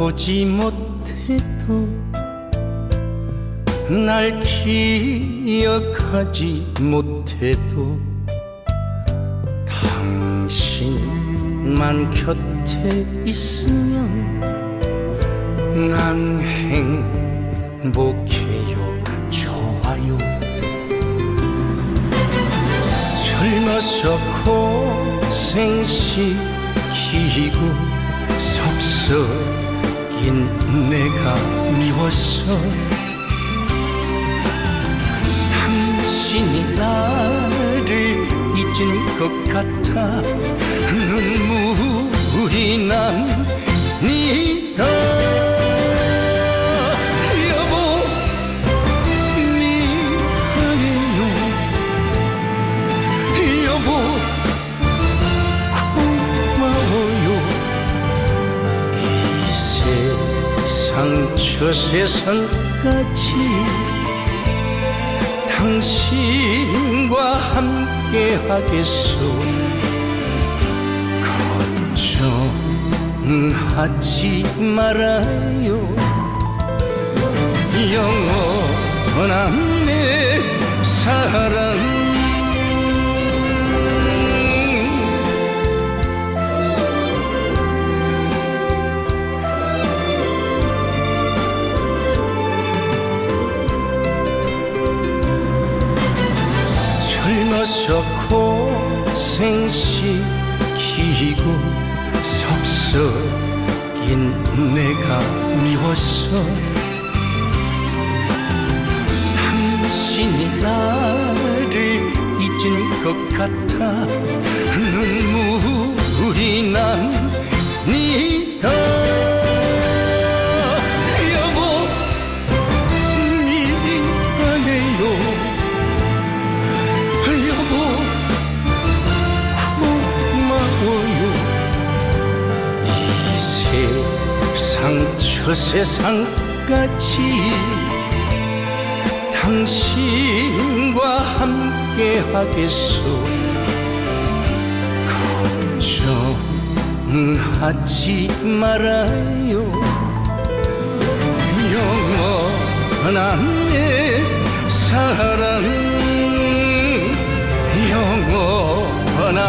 보지 못해도 날 기억하지 못해도 당신만 곁에 있으면 난 행복해요. 좋아요. 젊어서 고생시키고 속썩인 내가 미워서 당신이 나를 잊은 것 같아 눈물이 납니다. 여보 미안해요. 여보 고마워요. 이 세상 저 세상까지 당신과 함께 하겠소. 걱정하지 말아요. 영원한 내 사랑. 젊어서 고생시키고 속썩인 내가 미워서 당신이 나를 잊은 것 같아 눈물이 납니다. 여보 미안해요. 여보 고마워요. 이 세상 저 세상까지 당신과 함께 하겠소. 걱정하지 말아요. 영원한 내 사랑. 영원한